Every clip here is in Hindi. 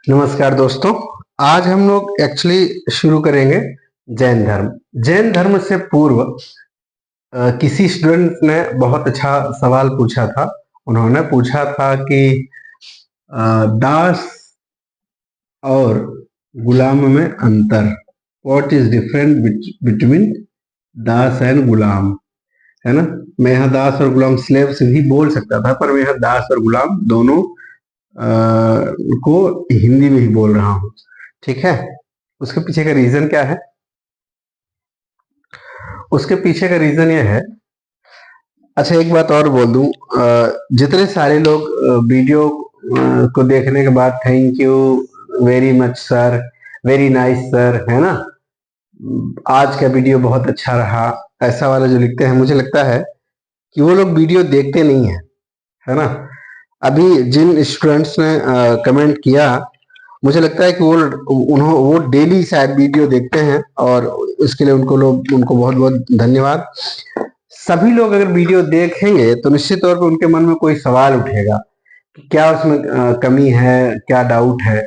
नमस्कार दोस्तों। आज हम लोग एक्चुअली शुरू करेंगे जैन धर्म। जैन धर्म से पूर्व किसी स्टूडेंट ने बहुत अच्छा सवाल पूछा था। उन्होंने पूछा था कि दास और गुलाम में अंतर, what is different between das and gulam, है ना। मैं यहाँ दास और गुलाम, स्लेव से भी बोल सकता था, पर मैं यहाँ दास और गुलाम दोनों को हिंदी में ही बोल रहा हूँ, ठीक है। उसके पीछे का रीजन क्या है? उसके पीछे का रीजन ये है, अच्छा एक बात और बोल दूं, जितने सारे लोग वीडियो को देखने के बाद thank you very much sir, very nice sir, है ना, आज का वीडियो बहुत अच्छा रहा, ऐसा वाला जो लिखते हैं, मुझे लगता है कि वो लोग वीडियो देखते नहीं है ना। अभी जिन स्टूडेंट्स ने कमेंट किया, मुझे लगता है कि वो डेली शायद वीडियो देखते हैं, और इसके लिए उनको बहुत बहुत धन्यवाद। सभी लोग अगर वीडियो देखेंगे तो निश्चित तौर पर उनके मन में कोई सवाल उठेगा कि क्या उसमें कमी है, क्या डाउट है।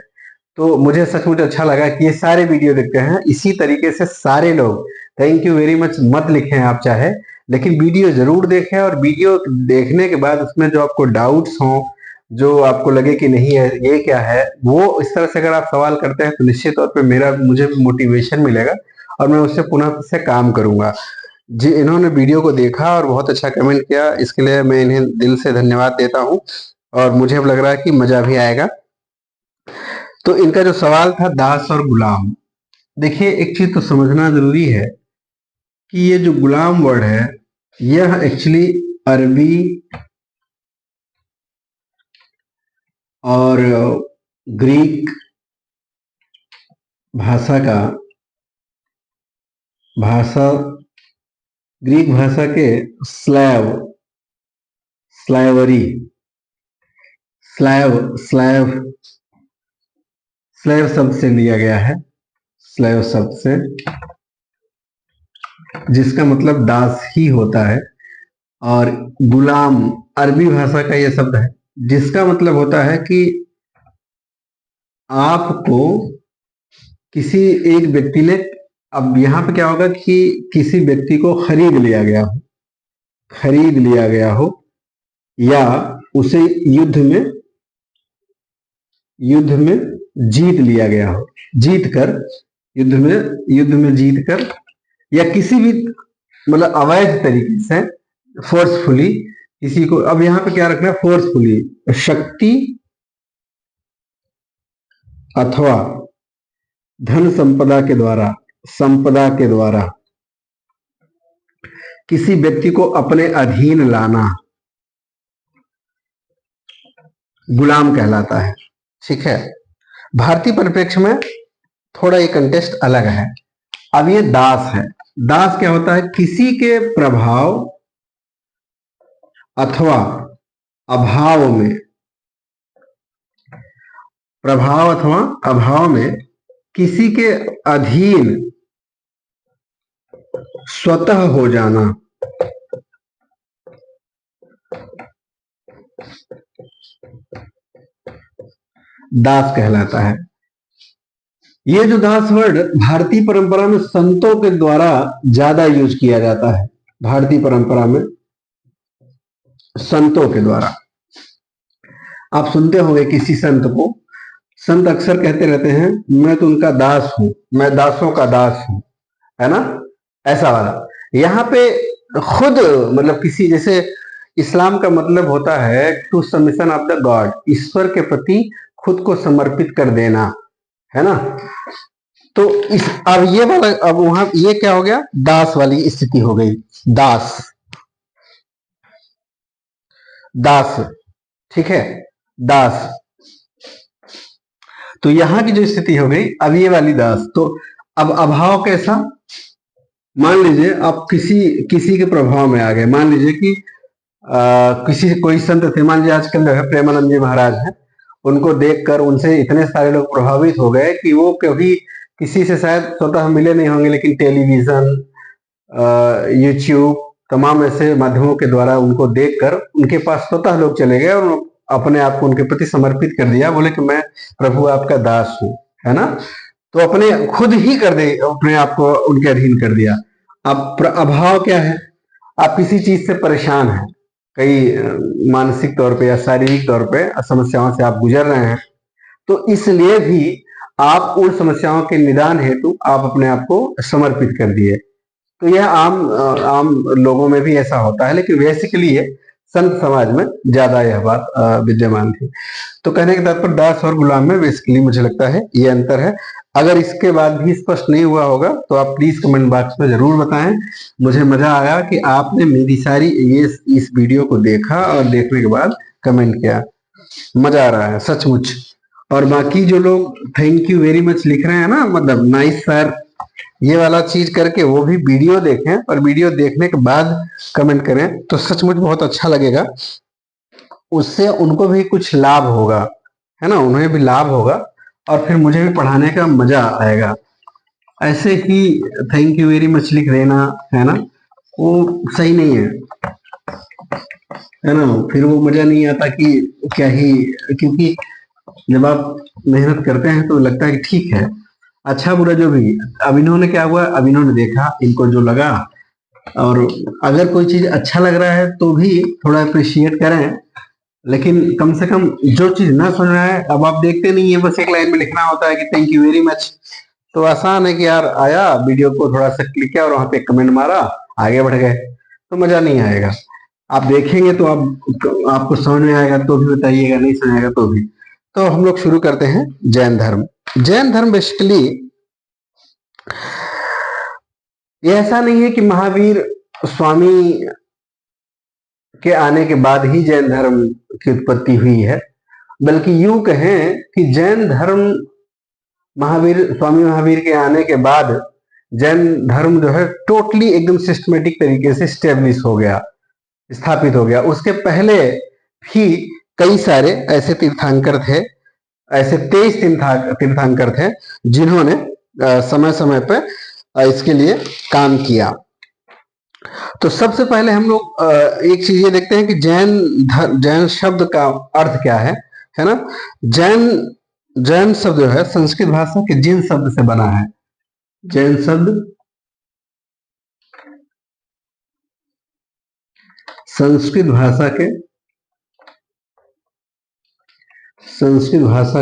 तो मुझे सचमुच अच्छा लगा कि ये सारे वीडियो देखते हैं। इसी तरीके से सारे लोग थैंक यू वेरी मच मत लिखें आप चाहे, लेकिन वीडियो जरूर देखें, और वीडियो देखने के बाद उसमें जो आपको डाउट्स हों, जो आपको लगे कि नहीं है ये क्या है, वो इस तरह से अगर आप सवाल करते हैं तो निश्चित तौर पे मुझे भी मोटिवेशन मिलेगा और मैं उससे पुनः से काम करूंगा। जी, इन्होंने वीडियो को देखा और बहुत अच्छा कमेंट किया, इसके लिए मैं इन्हें दिल से धन्यवाद देता हूं, और मुझे अब लग रहा है कि मजा भी आएगा। तो इनका जो सवाल था दास और गुलाम, देखिए एक चीज तो समझना जरूरी है कि ये जो गुलाम वर्ड है, यह एक्चुअली अरबी और ग्रीक ग्रीक भाषा के स्लैवरी स्लेव शब्द से लिया गया है, स्लेव शब्द से, जिसका मतलब दास ही होता है। और गुलाम अरबी भाषा का यह शब्द है, जिसका मतलब होता है कि आपको किसी एक व्यक्ति ने, अब यहां पे क्या होगा कि किसी व्यक्ति को खरीद लिया गया हो, या उसे युद्ध में जीत लिया गया हो, युद्ध में जीत कर, या किसी भी मतलब अवैध तरीके से फोर्सफुली किसी को, अब यहां पे क्या रखना है, फोर्सफुली, शक्ति अथवा धन संपदा के द्वारा किसी व्यक्ति को अपने अधीन लाना गुलाम कहलाता है, ठीक है। भारतीय परिप्रेक्ष्य में थोड़ा ये कंटेस्ट अलग है। अब ये दास है। दास क्या होता है? किसी के प्रभाव अथवा अभाव में किसी के अधीन स्वतः हो जाना, दास कहलाता है। ये जो दास वर्ड भारतीय परंपरा में संतों के द्वारा ज्यादा यूज किया जाता है। भारतीय परंपरा में संतों के द्वारा आप सुनते होंगे किसी संत को, संत अक्सर कहते रहते हैं मैं तो उनका दास हूं, मैं दासों का दास हूं, है ना, ऐसा वाला। यहाँ पे खुद मतलब किसी, जैसे इस्लाम का मतलब होता है to submission of the god, ईश्वर के प्रति खुद को समर्पित कर देना, है ना। तो अब ये वाला, अब वहां ये क्या हो गया, दास वाली स्थिति हो गई, दास, ठीक है, दास। तो यहां की जो स्थिति हो गई अब ये वाली दास। तो अब अभाव कैसा, मान लीजिए आप किसी के प्रभाव में आ गए, मान लीजिए कि कोई संत थे, मान लीजिए आजकल जो है प्रेमानंद जी महाराज हैं, उनको देखकर उनसे इतने सारे लोग प्रभावित हो गए कि वो कभी किसी से शायद स्वतः मिले नहीं होंगे, लेकिन टेलीविजन, यूट्यूब, तमाम ऐसे माध्यमों के द्वारा उनको देखकर उनके पास स्वतः लोग चले गए और अपने आप को उनके प्रति समर्पित कर दिया, बोले कि मैं प्रभु आपका दास हूँ, है ना। तो अपने खुद ही कर दे, अपने आप को उनके अधीन कर दिया। अब अभाव क्या है, आप किसी चीज से परेशान हैं, कई मानसिक तौर पे या शारीरिक तौर पे समस्याओं से आप गुजर रहे हैं, तो इसलिए भी आप उन समस्याओं के निदान हेतु आप अपने आप को समर्पित कर दिए। तो यह आम लोगों में भी ऐसा होता है, लेकिन बेसिकली ये संत समाज में ज्यादा यह बात विद्यमान थी। तो कहने के तात्पर्य दास और गुलाम में बेसिकली मुझे लगता है ये अंतर है। अगर इसके बाद भी स्पष्ट नहीं हुआ होगा तो आप प्लीज कमेंट बॉक्स में जरूर बताएं। मुझे मजा आया कि आपने मेरी सारी इस वीडियो को देखा और देखने के बाद कमेंट किया, मजा आ रहा है सचमुच। और बाकी जो लोग थैंक यू वेरी मच लिख रहे हैं ना, मतलब नाइस सर, ये वाला चीज करके वो भी वीडियो देखें और वीडियो देखने के बाद कमेंट करें तो सचमुच बहुत अच्छा लगेगा। उससे उनको भी कुछ लाभ होगा, है ना, उन्हें भी लाभ होगा और फिर मुझे भी पढ़ाने का मजा आएगा। ऐसे ही थैंक यू वेरी मच लिख देना, है ना, वो सही नहीं है ना, फिर वो मजा नहीं आता कि क्या ही, क्योंकि जब आप मेहनत करते हैं तो लगता है कि ठीक है, अच्छा बुरा जो भी। अब इन्होंने क्या हुआ, अब इन्होंने देखा, इनको जो लगा, और अगर कोई चीज अच्छा लग रहा है तो भी थोड़ा अप्रिशिएट करें, लेकिन कम से कम जो चीज ना सुन रहा है, अब आप देखते नहीं है, बस एक लाइन में लिखना होता है कि थैंक यू वेरी मच। तो आसान है कि यार आया, वीडियो को थोड़ा सा क्लिक किया और वहां पे कमेंट मारा, आगे बढ़ गए, तो मजा नहीं आएगा। आप देखेंगे तो आपको समझ में आएगा तो भी बताइएगा, नहीं समझ आएगा तो भी। तो हम लोग शुरू करते हैं जैन धर्म। जैन धर्म बेसिकली ये ऐसा नहीं है कि महावीर स्वामी के आने के बाद ही जैन धर्म की उत्पत्ति हुई है, बल्कि यूं कहें कि जैन धर्म स्वामी महावीर के आने के बाद जैन धर्म जो है टोटली एकदम सिस्टमेटिक तरीके से स्टेब्लिश हो गया, स्थापित हो गया। उसके पहले भी कई सारे ऐसे तीर्थंकर थे, ऐसे 23 तीर्थंकर थे जिन्होंने समय समय पे इसके लिए काम किया। तो सबसे पहले हम लोग एक चीज ये देखते हैं कि जैन शब्द का अर्थ क्या है ना। जैन जैन शब्द जो है संस्कृत भाषा के जिन शब्द से बना है। जैन शब्द संस्कृत भाषा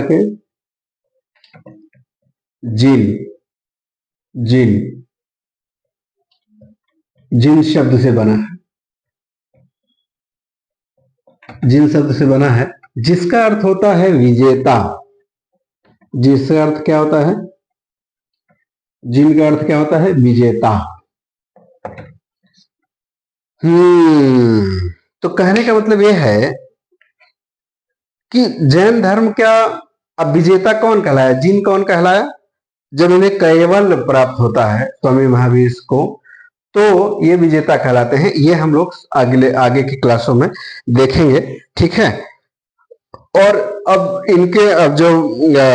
के जिन जिन जिन शब्द से बना है, जिन शब्द से बना है, जिसका अर्थ होता है विजेता। जिसका अर्थ क्या होता है, जिन का अर्थ क्या होता है, विजेता। तो कहने का मतलब यह है कि जैन धर्म क्या, अब विजेता कौन कहलाया, जिन कौन कहलाया, जब इन्हें कैवल्य प्राप्त होता है स्वामी महावीर को, तो ये विजेता कहलाते हैं। ये हम लोग आगे की क्लासों में देखेंगे, ठीक है। और अब इनके अब जो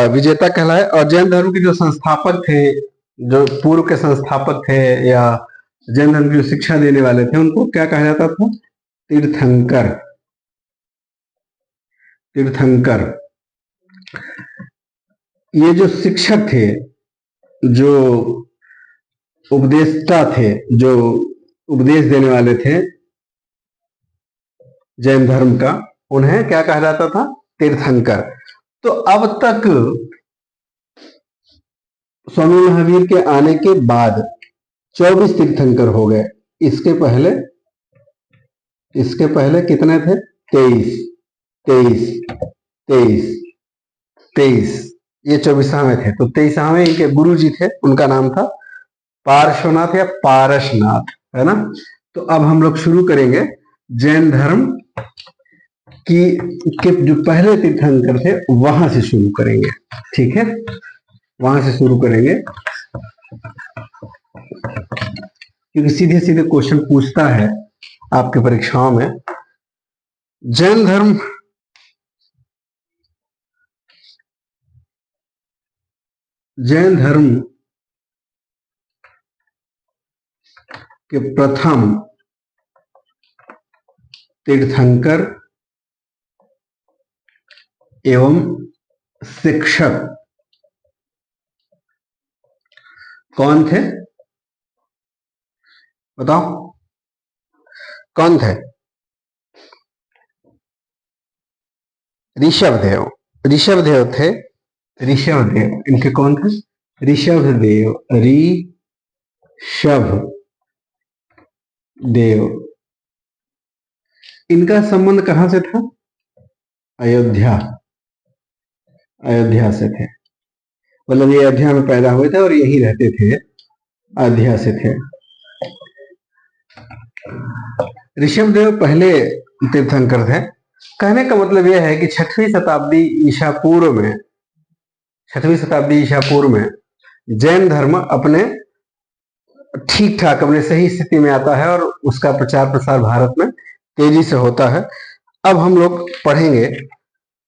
विजेता कहलाए, और जैन धर्म के जो संस्थापक थे, जो पूर्व के संस्थापक थे या जैन धर्म की शिक्षा देने वाले थे, उनको क्या कहा जाता था, तीर्थंकर। तीर्थंकर ये जो शिक्षक थे, जो उपदेष्टा थे, जो उपदेश देने वाले थे जैन धर्म का, उन्हें क्या कहा जाता था, तीर्थंकर। तो अब तक स्वामी महावीर के आने के बाद 24 तीर्थंकर हो गए। इसके पहले कितने थे, 23 23 23 23, ये 24वें थे। तो 23वें इनके गुरु जी थे, उनका नाम था पार्श्वनाथ या पारसनाथ, है ना। तो अब हम लोग शुरू करेंगे जैन धर्म की के जो पहले तीर्थंकर थे वहां से शुरू करेंगे, ठीक है, वहां से शुरू करेंगे, क्योंकि सीधे सीधे क्वेश्चन पूछता है आपके परीक्षाओं में। जैन धर्म के प्रथम तीर्थंकर एवं शिक्षक कौन थे? बताओ कौन थे? ऋषभदेव। ऋषभदेव थे। ऋषभदेव इनके कौन थे? ऋषभदेव। ऋषभ देव। इनका संबंध कहां से था? अयोध्या। अयोध्या से थे। मतलब ये अयोध्या में पैदा हुए थे और यही रहते थे, अयोध्या से थे। ऋषभदेव पहले तीर्थंकर थे। कहने का मतलब यह है कि 6वीं शताब्दी ईसा पूर्व में, 6वीं शताब्दी ईसा पूर्व में जैन धर्म अपने ठीक ठाक अपने सही स्थिति में आता है और उसका प्रचार प्रसार भारत में तेजी से होता है। अब हम लोग पढ़ेंगे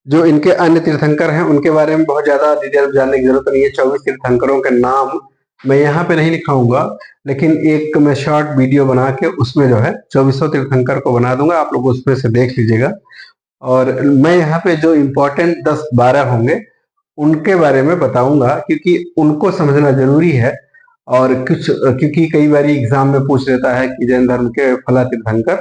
जो इनके अन्य तीर्थंकर हैं उनके बारे में बहुत ज्यादा डिटेल जानने की जरूरत नहीं है। 24 तीर्थंकरों के नाम मैं यहाँ पे नहीं लिखाऊंगा, लेकिन एक मैं शॉर्ट वीडियो बना के उसमें जो है 24 तीर्थंकर को बना दूंगा, आप लोग उसमें से देख लीजिएगा। और मैं यहाँ पे जो इम्पोर्टेंट 10-12 होंगे उनके बारे में बताऊंगा, क्योंकि उनको समझना जरूरी है। और कुछ क्योंकि कई बार एग्जाम में पूछ लेता है कि जैन धर्म के फला तीर्थंकर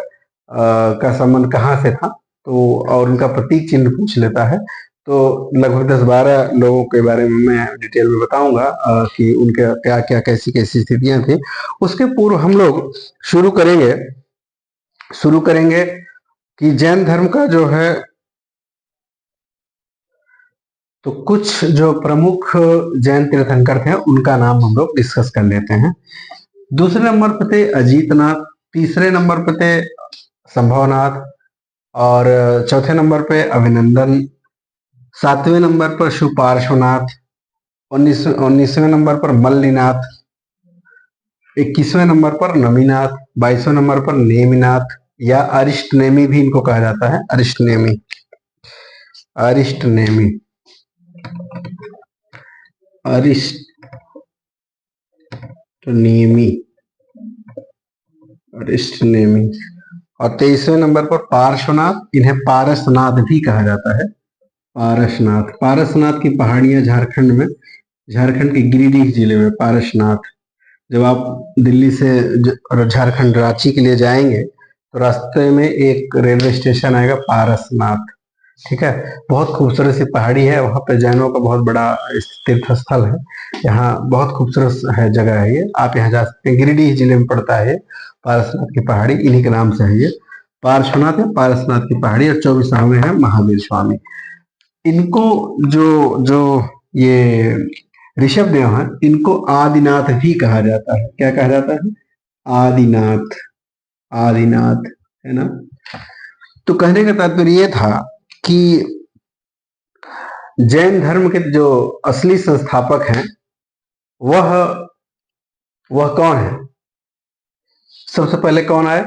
का संबंध कहाँ से था, तो और उनका प्रतीक चिन्ह पूछ लेता है। तो लगभग 10-12 लोगों के बारे में मैं डिटेल में बताऊंगा कि उनके क्या क्या कैसी कैसी स्थितियां थी। उसके पूर्व हम लोग शुरू करेंगे कि जैन धर्म का जो है, तो कुछ जो प्रमुख जैन तीर्थंकर थे उनका नाम हम लोग डिस्कस कर लेते हैं। दूसरे नंबर पर थे अजीतनाथ, तीसरे नंबर पर थे संभवनाथ, और चौथे नंबर पे अभिनंदन, 7वें नंबर पर शुपार्श्वनाथ, 19वें नंबर पर मल्लिनाथ, 21वें नंबर पर नमीनाथ, 22वें नंबर पर नेमिनाथ या अरिष्टनेमी भी इनको कहा जाता है। अरिष्टनेमी, अरिष्टनेमी, अरिष्टनेमी, अरिष्टनेमी। और 23वें नंबर पर पार्श्वनाथ, इन्हें पारसनाथ भी कहा जाता है। पारसनाथ, पारसनाथ की पहाड़ियां झारखंड में, झारखंड के गिरिडीह जिले में पारसनाथ। जब आप दिल्ली से झारखंड रांची के लिए जाएंगे तो रास्ते में एक रेलवे स्टेशन आएगा पारसनाथ, ठीक है। बहुत खूबसूरत सी पहाड़ी है, वहां पे जैनों का बहुत बड़ा तीर्थ स्थल है। यहाँ बहुत खूबसूरत है जगह है ये, आप यहाँ जा सकते हैं। गिरिडीह जिले में पड़ता है पारसनाथ की पहाड़ी, इन्हीं के नाम से है ये। पार्श्वनाथ है पारसनाथ की पहाड़ी, और 24वां में है महावीर स्वामी। इनको जो जो ये ऋषभदेव हैं, इनको आदिनाथ भी कहा जाता है। क्या कहा जाता है? आदिनाथ, आदिनाथ, है ना। तो कहने का तात्पर्य ये था कि जैन धर्म के जो असली संस्थापक हैं वह वह कौन है? सबसे पहले कौन आए?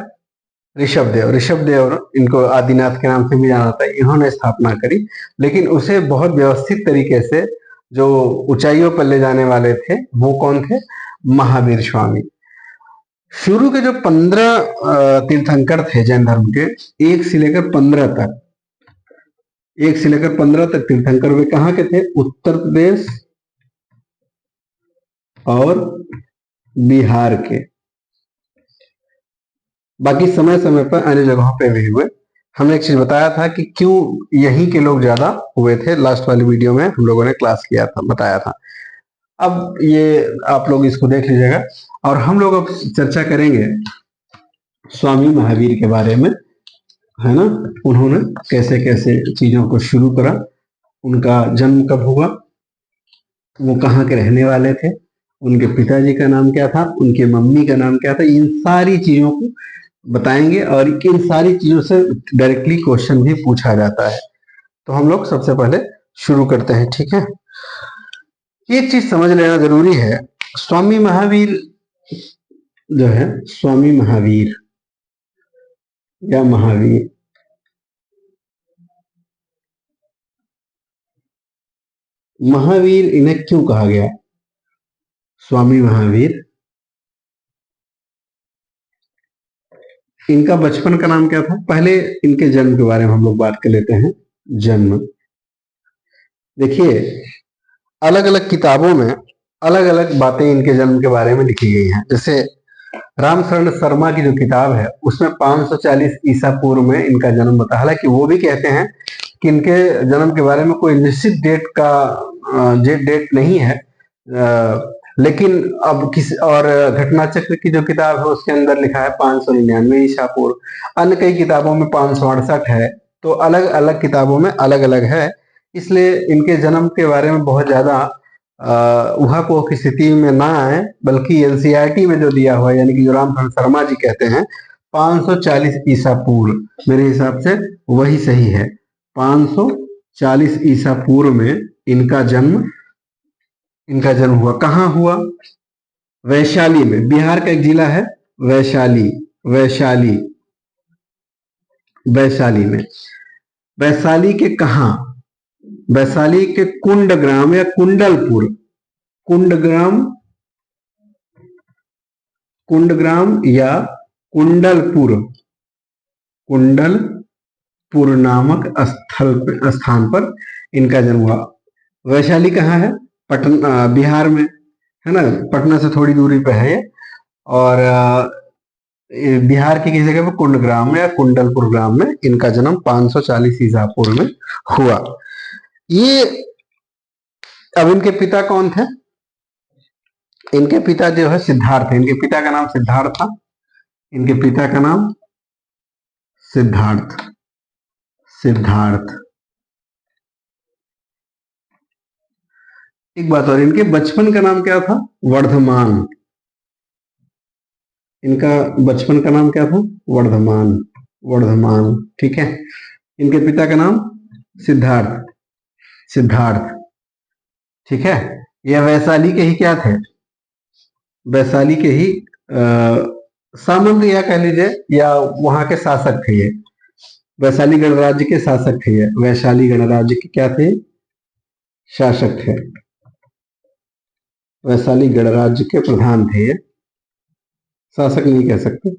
ऋषभदेव। ऋषभदेव, इनको आदिनाथ के नाम से भी जाना जाता है, इन्होंने स्थापना करी। लेकिन उसे बहुत व्यवस्थित तरीके से जो ऊंचाइयों पर ले जाने वाले थे वो कौन थे? महावीर स्वामी। शुरू के जो 15 तीर्थंकर थे जैन धर्म के, 1 से लेकर 15 तक, 1 से लेकर 15 तक तीर्थंकर वे कहाँ के थे? उत्तर प्रदेश और बिहार के। बाकी समय समय पर अन्य जगहों पे भी हुए। हमने एक चीज बताया था कि क्यों यहीं के लोग ज्यादा हुए थे, लास्ट वाली वीडियो में हम लोगों ने क्लास किया था, बताया था। अब ये आप लोग इसको देख लीजिएगा। और हम लोग अब चर्चा करेंगे स्वामी महावीर के बारे में, है ना। उन्होंने कैसे कैसे चीजों को शुरू करा, उनका जन्म कब हुआ, वो कहाँ के रहने वाले थे, उनके पिताजी का नाम क्या था, उनके मम्मी का नाम क्या था, इन सारी चीजों को बताएंगे। और इन सारी चीजों से डायरेक्टली क्वेश्चन भी पूछा जाता है। तो हम लोग सबसे पहले शुरू करते हैं, ठीक है। एक चीज समझ लेना जरूरी है, स्वामी महावीर जो है, स्वामी महावीर या महावीर, महावीर इन्हें क्यों कहा गया स्वामी महावीर? इनका बचपन का नाम क्या था? पहले इनके जन्म के बारे में हम लोग बात कर लेते हैं। जन्म, देखिए, अलग अलग किताबों में अलग अलग बातें इनके जन्म के बारे में लिखी गई हैं। जैसे रामशरण शर्मा की जो किताब है उसमें 540 ईसा पूर्व में इनका जन्म होता है। हालांकि वो भी कहते हैं कि इनके जन्म के बारे में कोई निश्चित डेट नहीं है, लेकिन अब किसी और घटना चक्र की जो किताब है उसके अंदर लिखा है 599 ईसा पूर्व। अन्य कई किताबों में 568 है। तो अलग अलग किताबों में अलग अलग है, इसलिए इनके जन्म के बारे में बहुत ज्यादा ऊहापोह की स्थिति में ना आए, बल्कि एनसीईआरटी में जो दिया हुआ है, यानी कि जो रामशरण शर्मा जी कहते हैं 540 ईसा पूर्व, मेरे हिसाब से वही सही है। 540 ईसा पूर्व में इनका जन्म हुआ। कहाँ हुआ? वैशाली में। बिहार का एक जिला है वैशाली। वैशाली में। वैशाली के कहा? वैशाली के कुंडग्राम या कुंडलपुर, कुंडग्राम या कुंडलपुर नामक स्थान पर इनका जन्म हुआ। वैशाली कहाँ है? पटना, बिहार में है ना, पटना से थोड़ी दूरी पे है ये। और बिहार की किसी जगह पर कुंडग्राम में या कुंडलपुर ग्राम में इनका जन्म 540 ईसा पूर्व में हुआ। ये अब इनके पिता कौन थे? इनके पिता जो है सिद्धार्थ है। इनके पिता का नाम सिद्धार्थ था। इनके पिता का नाम सिद्धार्थ। एक बात और, इनके बचपन का नाम क्या था? वर्धमान। इनका बचपन का नाम क्या था? वर्धमान। ठीक है। इनके पिता का नाम सिद्धार्थ। ठीक है। यह वैशाली के ही क्या थे? वैशाली के ही सामंत या कह लीजिए, या वहां के शासक थे ये। वैशाली गणराज्य के शासक थे ये। वैशाली गणराज्य के क्या थे? शासक थे। वैशाली गणराज्य के प्रधान थे ये, शासक नहीं कह सकते,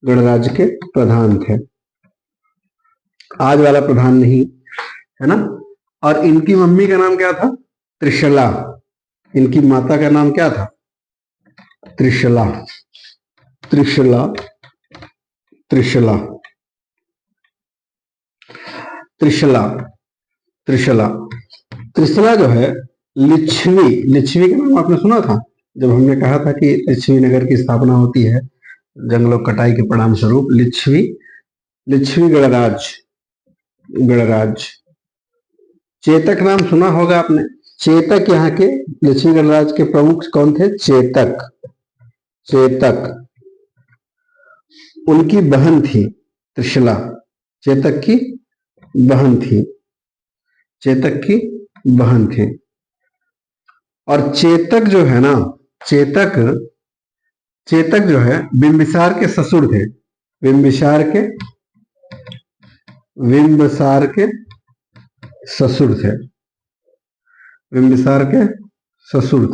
गणराज्य के प्रधान थे, आज वाला प्रधान नहीं, है ना। और इनकी मम्मी का नाम क्या था? त्रिशला। इनकी माता का नाम क्या था? त्रिशला। त्रिशला जो है लिच्छवी का नाम आपने सुना था जब हमने कहा था कि लिच्छवी नगर की स्थापना होती है जंगलों कटाई के परिणाम स्वरूप। लिच्छवी गणराज्य। चेतक नाम सुना होगा आपने। चेतक यहाँ के लिच्छवी गणराज्य के प्रमुख कौन थे? चेतक। उनकी बहन थी त्रिशला। चेतक की बहन थी। और चेतक जो है ना, चेतक जो है बिंबिसार के ससुर थे। बिंबिसार के ससुर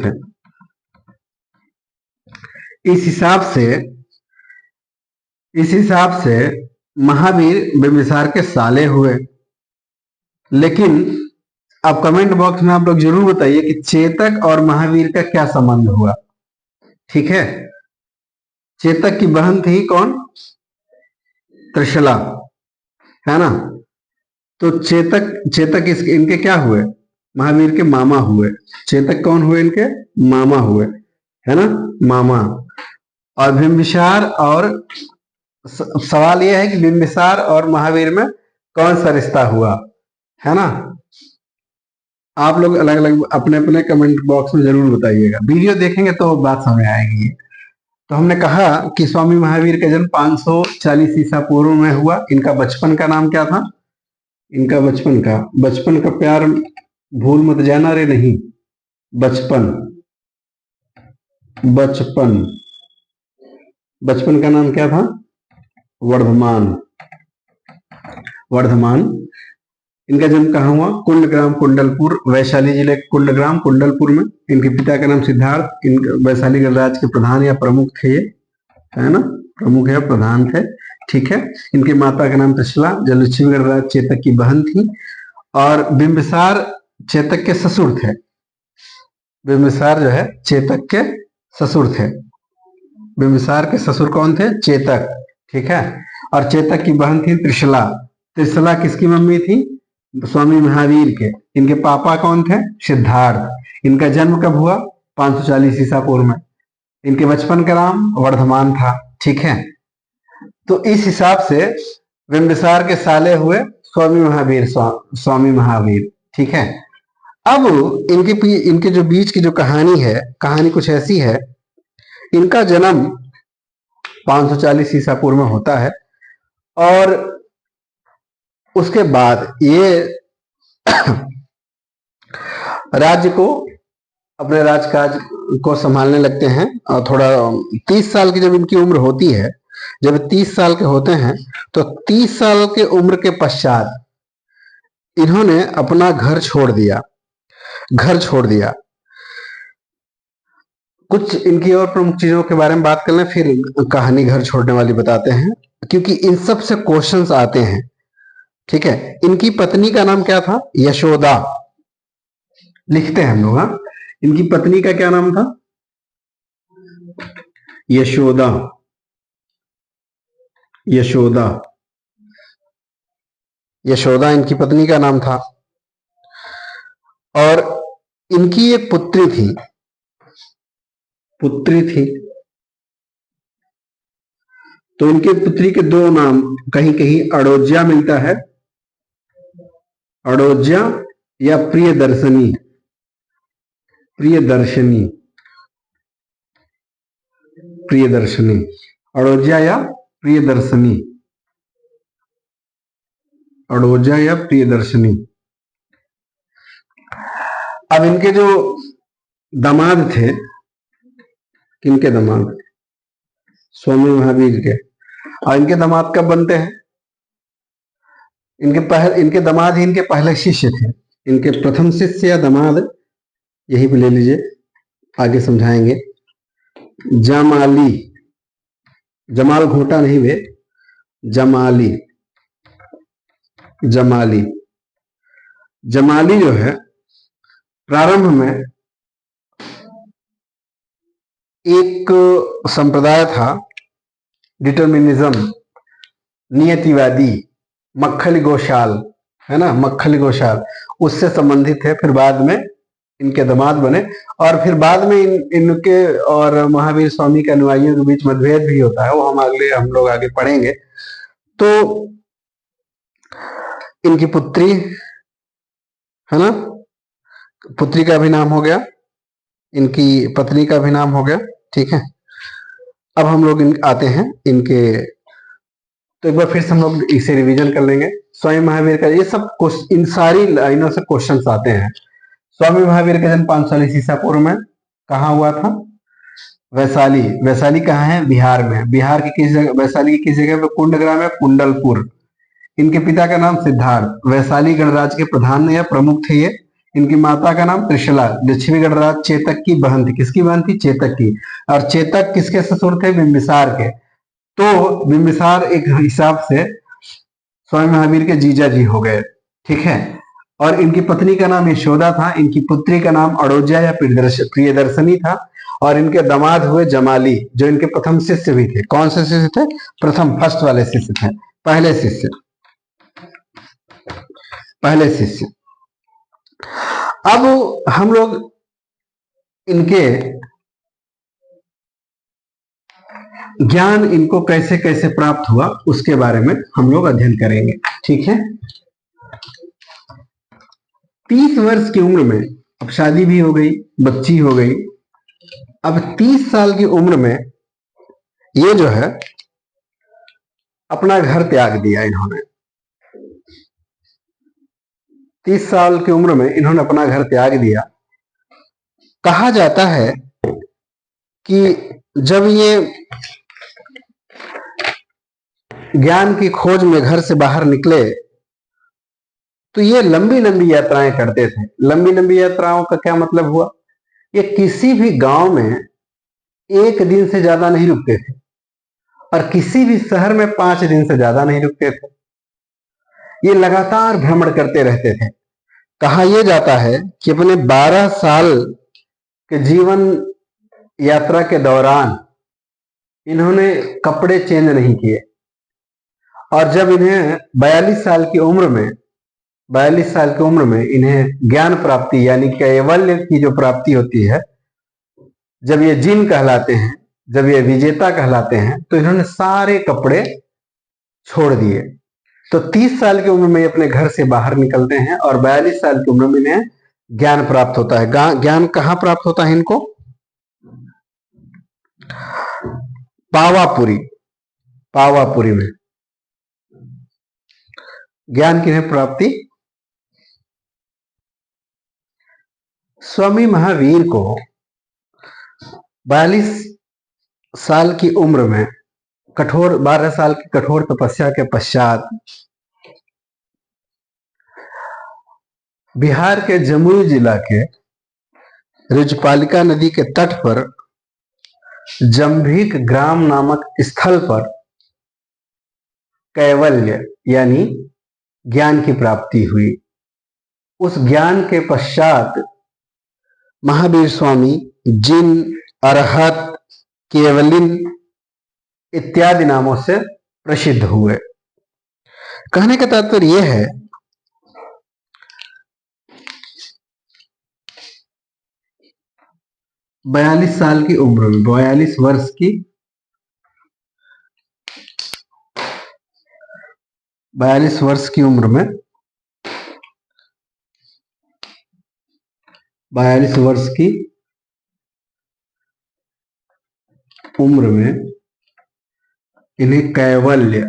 थे। इस हिसाब से महावीर बिंबिसार के साले हुए। लेकिन अब कमेंट बॉक्स में आप लोग जरूर बताइए कि चेतक और महावीर का क्या संबंध हुआ। ठीक है। चेतक की बहन थी कौन? त्रिशला, है ना। तो चेतक इनके क्या हुए? महावीर के मामा हुए। चेतक कौन हुए? इनके मामा हुए, है ना, मामा। और बिंबिसार, और सवाल यह है कि बिंबिसार और महावीर में कौन सा रिश्ता हुआ, है ना। आप लोग अलग अलग अपने अपने कमेंट बॉक्स में जरूर बताइएगा। वीडियो देखेंगे तो बात समझ आएगी। तो हमने कहा कि स्वामी महावीर का जन्म 540 ईसा पूर्व में हुआ। इनका बचपन का नाम क्या था? इनका बचपन का प्यार भूल मत जाना रे। नहीं, बचपन का नाम क्या था? वर्धमान। इनका जन्म कहाँ हुआ? कुंडग्राम कुंडलपुर, वैशाली जिले के कुंडग्राम कुंडलपुर में। इनके पिता का नाम सिद्धार्थ। वैशाली गणराज्य के प्रधान या प्रमुख थे, है ना, प्रमुख या प्रधान थे। ठीक है। इनकी माता का नाम त्रिशला, जो लिच्छवी गणराज्य चेतक की बहन थी। और बिंबिसार चेतक के ससुर थे। बिंबिसार जो है चेतक के ससुर थे। बिंबिसार के ससुर कौन थे? चेतक। ठीक है। और चेतक की बहन थी त्रिशला। त्रिशला किसकी मम्मी थी? स्वामी महावीर के। इनके पापा कौन थे? सिद्धार्थ। इनका जन्म कब हुआ? 540 ईसा पूर्व में। इनके बचपन का नाम वर्धमान था। ठीक है। तो इस हिसाब से बिंबिसार के साले हुए स्वामी महावीर। स्वामी महावीर। ठीक है। अब इनके जो बीच की जो कहानी है, कहानी कुछ ऐसी है। इनका जन्म 540 ईसा पूर्व में होता है और उसके बाद ये राज्य को, अपने राजकाज को संभालने लगते हैं। और थोड़ा 30 साल की जब इनकी उम्र होती है, जब 30 साल के होते हैं, तो 30 साल के उम्र के पश्चात इन्होंने अपना घर छोड़ दिया। कुछ इनकी और प्रमुख चीजों के बारे में बात कर लें, फिर कहानी घर छोड़ने वाली बताते हैं, क्योंकि इन सब से क्वेश्चंस आते हैं। ठीक है। इनकी पत्नी का नाम क्या था? यशोदा। लिखते हैं हम लोग। हाँ, इनकी पत्नी का क्या नाम था? यशोदा। यशोदा। यशोदा इनकी पत्नी का नाम था। और इनकी एक पुत्री थी। तो इनके पुत्री के दो नाम, कहीं कहीं अड़ोज्या मिलता है, अड़ोज्या या प्रियदर्शनी। अड़ोज्या या प्रियदर्शनी। अब इनके जो दामाद थे, किनके दामाद? स्वामी महावीर के। और इनके दामाद कब बनते हैं? इनके दामाद ही इनके पहले शिष्य थे। इनके प्रथम शिष्य या दामाद, यही पे ले लीजिए, आगे समझाएंगे। जमाली। जमाल घोटा नहीं वे, जमाली। जमाली जो है, प्रारंभ में एक संप्रदाय था, डिटर्मिनिज्म, नियतिवादी, मक्खली गोशाल, है ना, मक्खली गोशाल, उससे संबंधित है। फिर बाद में इनके दामाद बने और फिर बाद में इनके और महावीर स्वामी के अनुयायियों के बीच मतभेद भी होता है, वो हम लोग आगे पढ़ेंगे। तो इनकी पुत्री है ना, पुत्री का भी नाम हो गया, इनकी पत्नी का भी नाम हो गया। ठीक है। अब हम लोग आते हैं इनके, तो एक बार फिर से हम लोग इसे रिवीजन कर लेंगे। स्वामी महावीर का ये सब इन सारी लाइनों से क्वेश्चंस आते हैं। स्वामी महावीर का जन्म 540 ईसा पूर्व में कहाँ हुआ था? वैशाली। वैशाली कहाँ है? बिहार में। बिहार की किस जगह? वैशाली की किस जगह पे? कुंडग्राम है, कुंडलपुर। इनके पिता का नाम सिद्धार्थ, वैशाली गणराज्य के प्रधान या प्रमुख थे ये। इनकी माता का नाम त्रिशला, दक्षिणी गणराज्य चेतक की बहन थी। किसकी बहन थी? चेतक की। और चेतक किसके ससुर थे? बिंबिसार के। तो बिंबिसार एक हिसाब से स्वामी महावीर के जीजा जी हो गए। ठीक है। और इनकी पत्नी का नाम यशोदा था। इनकी पुत्री का नाम अड़ोज्या या प्रियदर्शनी था। और इनके दामाद हुए जमाली, जो इनके प्रथम शिष्य भी थे। कौन से शिष्य थे? प्रथम, फर्स्ट वाले शिष्य थे, पहले शिष्य। अब हम लोग इनके ज्ञान इनको कैसे कैसे प्राप्त हुआ उसके बारे में हम लोग अध्ययन करेंगे। ठीक है। 30 वर्ष की उम्र में, अब शादी भी हो गई, बच्ची हो गई, अब 30 साल की उम्र में ये जो है अपना घर त्याग दिया इन्होंने। 30 साल की उम्र में इन्होंने अपना घर त्याग दिया। कहा जाता है कि जब ये ज्ञान की खोज में घर से बाहर निकले तो ये लंबी लंबी यात्राएं करते थे। लंबी लंबी यात्राओं का क्या मतलब हुआ? ये किसी भी गांव में एक दिन से ज्यादा नहीं रुकते थे और किसी भी शहर में 5 दिन से ज्यादा नहीं रुकते थे। ये लगातार भ्रमण करते रहते थे। कहा यह जाता है कि अपने 12 साल के जीवन यात्रा के दौरान इन्होंने कपड़े चेंज नहीं किए, और जब इन्हें 42 साल की उम्र में इन्हें ज्ञान प्राप्ति यानी कैवल्य की जो प्राप्ति होती है, जब ये जिन कहलाते हैं, जब ये विजेता कहलाते हैं, तो इन्होंने सारे कपड़े छोड़ दिए। तो 30 साल की उम्र में अपने घर से बाहर निकलते हैं और 42 साल की उम्र में इन्हें ज्ञान प्राप्त होता है। ज्ञान कहाँ प्राप्त होता है इनको? पावापुरी में ज्ञान की प्राप्ति। स्वामी महावीर को 42 साल की उम्र में 12 साल की कठोर तपस्या के पश्चात बिहार के जमुई जिला के रिजपालिका नदी के तट पर जम्भीक ग्राम नामक स्थल पर कैवल्य यानी ज्ञान की प्राप्ति हुई। उस ज्ञान के पश्चात महावीर स्वामी जिन, अरहत, केवलिन इत्यादि नामों से प्रसिद्ध हुए। कहने का तात्पर्य यह है 42 साल की उम्र में, 42 वर्ष की 42 वर्ष की उम्र में 42 वर्ष की उम्र में इन्हें कैवल्य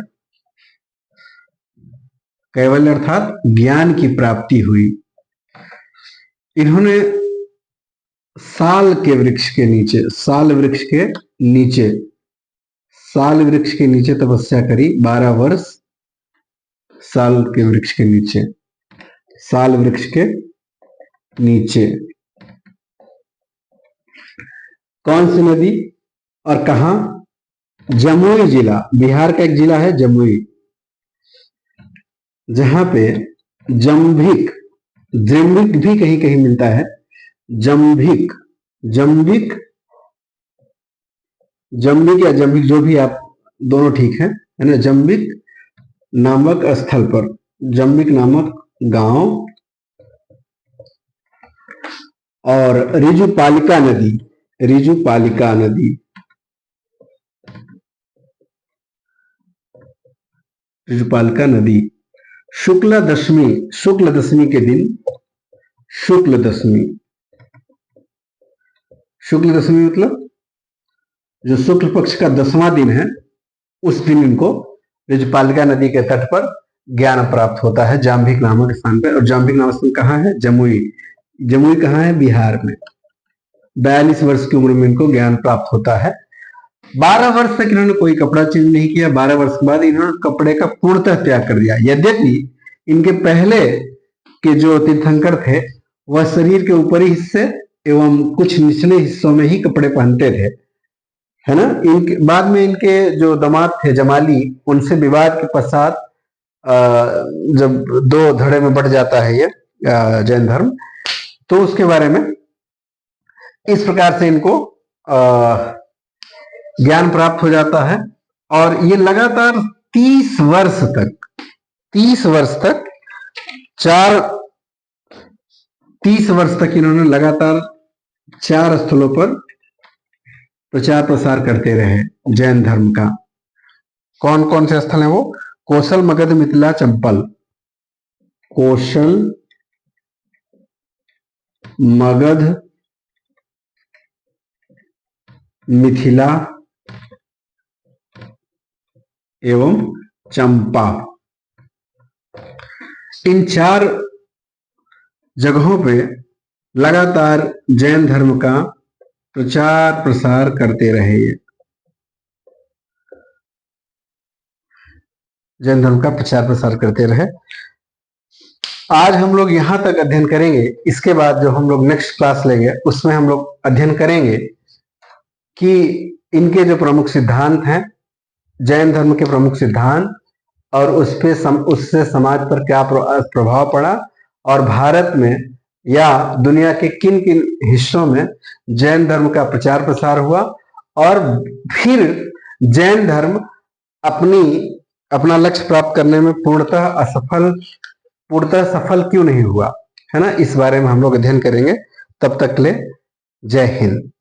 अर्थात ज्ञान की प्राप्ति हुई। इन्होंने साल वृक्ष के नीचे तपस्या करी। 12 वर्ष साल के वृक्ष के नीचे। कौन सी नदी और कहा? जमुई जिला, बिहार का एक जिला है जमुई, जहां पे जम्भिक भी कहीं कहीं मिलता है। जम्भिक या जम्भिक, जो भी आप, दोनों ठीक है ना। जम्भिक नामक स्थल पर, जम्भिक नामक गांव, और रिजुपालिका नदी शुक्ल दशमी के दिन, शुक्ल दशमी मतलब जो शुक्ल पक्ष का 10वां दिन है, उस दिन इनको रिजपालिका नदी के तट पर ज्ञान प्राप्त होता है, जाम्भिक नामक स्थान पर। और जाम्भिक नामक स्थान कहाँ है? जमुई कहाँ है? बिहार में। 42 वर्ष की उम्र में इनको ज्ञान प्राप्त होता है। 12 वर्ष तक इन्होंने कोई कपड़ा चेंज नहीं किया। 12 वर्ष के बाद इन्होंने कपड़े का पूर्णतः त्याग कर दिया। यद्यपि इनके पहले के जो तीर्थंकर थे, वह शरीर के ऊपरी हिस्से एवं कुछ निचले हिस्सों में ही कपड़े पहनते थे, है ना। इनके बाद में इनके जो दामाद थे जमाली, उनसे विवाद के पश्चात जब 2 धड़े में बढ़ जाता है ये जैन धर्म, तो उसके बारे में इस प्रकार से इनको ज्ञान प्राप्त हो जाता है। और ये लगातार 30 वर्ष तक इन्होंने लगातार 4 स्थलों पर प्रचार प्रसार करते रहे जैन धर्म का। कौन कौन से स्थल हैं वो? कौशल, मगध, मिथिला, चंपल। कौशल, मगध, मिथिला एवं चंपा। इन 4 जगहों पे लगातार जैन धर्म का प्रचार प्रसार करते रहे। जैन धर्म का प्रचार प्रसार करते रहे। आज हम लोग यहां तक अध्ययन करेंगे। इसके बाद जो हम लोग नेक्स्ट क्लास लेंगे, उसमें हम लोग अध्ययन करेंगे कि इनके जो प्रमुख सिद्धांत हैं, जैन धर्म के प्रमुख सिद्धांत, और उससे समाज पर क्या प्रभाव पड़ा, और भारत में या दुनिया के किन किन हिस्सों में जैन धर्म का प्रचार प्रसार हुआ, और फिर जैन धर्म अपना लक्ष्य प्राप्त करने में पूर्णतः सफल क्यों नहीं हुआ, है ना। इस बारे में हम लोग अध्ययन करेंगे। तब तक के लिए जय हिंद।